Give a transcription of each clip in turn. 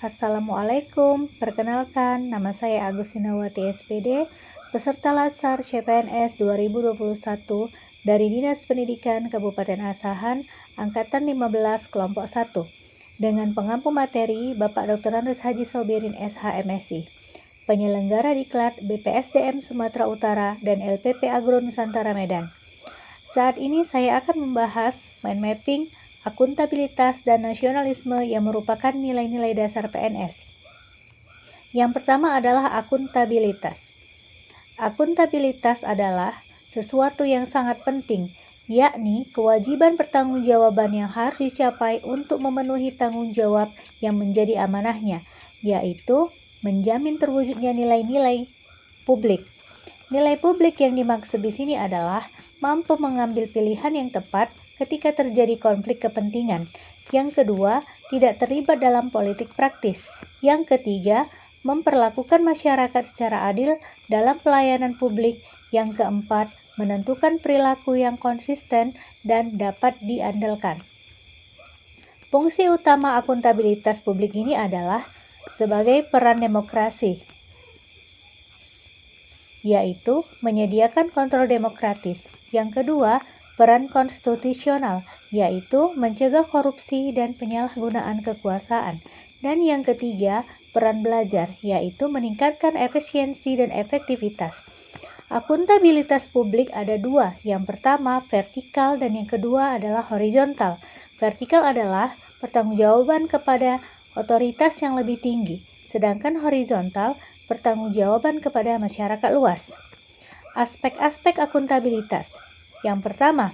Assalamualaikum, perkenalkan nama saya Agustinawati SPD, peserta Latsar CPNS 2021 dari Dinas Pendidikan Kabupaten Asahan, Angkatan 15 Kelompok 1, dengan pengampu materi Bapak Dr. Andes Haji Sobirin SH MSI, penyelenggara diklat BPSDM Sumatera Utara dan LPP Agro Nusantara Medan. Saat ini saya akan membahas mind mapping, akuntabilitas, dan nasionalisme yang merupakan nilai-nilai dasar PNS. Yang pertama adalah akuntabilitas. Akuntabilitas adalah sesuatu yang sangat penting, yakni kewajiban pertanggungjawaban yang harus dicapai untuk memenuhi tanggung jawab yang menjadi amanahnya, yaitu menjamin terwujudnya nilai-nilai publik. Nilai publik yang dimaksud di sini adalah mampu mengambil pilihan yang tepat ketika terjadi konflik kepentingan. Yang kedua, tidak terlibat dalam politik praktis. Yang ketiga, memperlakukan masyarakat secara adil dalam pelayanan publik. Yang keempat, menentukan perilaku yang konsisten dan dapat diandalkan. Fungsi utama akuntabilitas publik ini adalah sebagai peran demokrasi, yaitu menyediakan kontrol demokratis. Yang kedua, peran konstitusional, yaitu mencegah korupsi dan penyalahgunaan kekuasaan. Dan yang ketiga, peran belajar, yaitu meningkatkan efisiensi dan efektivitas. Akuntabilitas publik ada dua, yang pertama vertikal dan yang kedua adalah horizontal. Vertikal adalah pertanggungjawaban kepada otoritas yang lebih tinggi, sedangkan horizontal pertanggungjawaban kepada masyarakat luas. Aspek-aspek akuntabilitas. Yang pertama,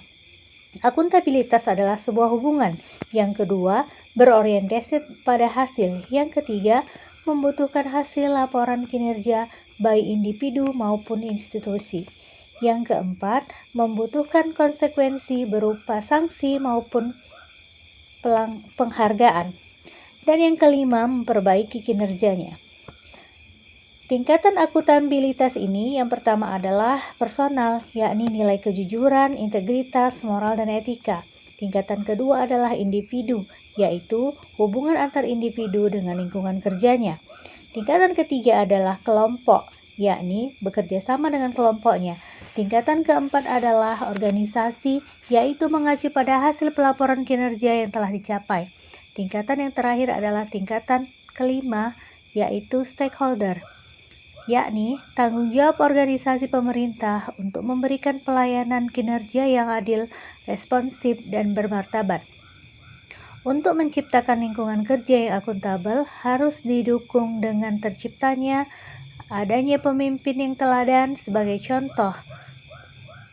akuntabilitas adalah sebuah hubungan. Yang kedua, berorientasi pada hasil. Yang ketiga, membutuhkan hasil laporan kinerja baik individu maupun institusi. Yang keempat, membutuhkan konsekuensi berupa sanksi maupun penghargaan. Dan yang kelima, memperbaiki kinerjanya. Tingkatan akuntabilitas ini yang pertama adalah personal, yakni nilai kejujuran, integritas, moral, dan etika. Tingkatan kedua adalah individu, yaitu hubungan antar individu dengan lingkungan kerjanya. Tingkatan ketiga adalah kelompok, yakni bekerja sama dengan kelompoknya. Tingkatan keempat adalah organisasi, yaitu mengacu pada hasil pelaporan kinerja yang telah dicapai. Tingkatan yang terakhir adalah tingkatan kelima, yaitu stakeholder, yakni tanggung jawab organisasi pemerintah untuk memberikan pelayanan kinerja yang adil, responsif, dan bermartabat. Untuk menciptakan lingkungan kerja yang akuntabel harus didukung dengan terciptanya adanya pemimpin yang teladan sebagai contoh,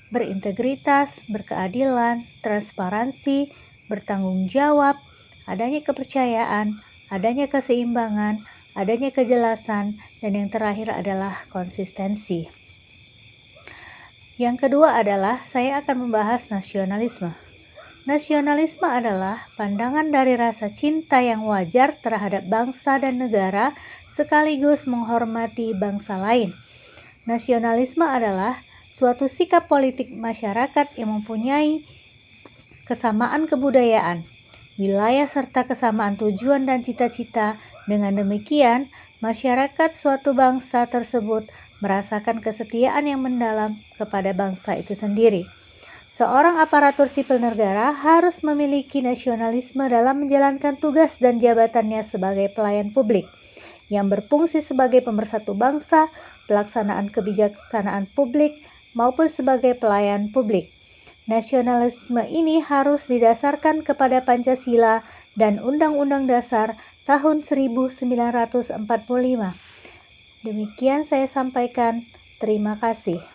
berintegritas, berkeadilan, transparansi, bertanggung jawab, adanya kepercayaan, adanya keseimbangan, adanya kejelasan, dan yang terakhir adalah konsistensi. Yang kedua adalah saya akan membahas nasionalisme. Nasionalisme adalah pandangan dari rasa cinta yang wajar terhadap bangsa dan negara sekaligus menghormati bangsa lain. Nasionalisme adalah suatu sikap politik masyarakat yang mempunyai kesamaan kebudayaan, wilayah serta kesamaan tujuan dan cita-cita. Dengan demikian, masyarakat suatu bangsa tersebut merasakan kesetiaan yang mendalam kepada bangsa itu sendiri. Seorang aparatur sipil negara harus memiliki nasionalisme dalam menjalankan tugas dan jabatannya sebagai pelayan publik yang berfungsi sebagai pemersatu bangsa, pelaksanaan kebijaksanaan publik, maupun sebagai pelayan publik. Nasionalisme ini harus didasarkan kepada Pancasila dan Undang-Undang Dasar tahun 1945. Demikian saya sampaikan. Terima kasih.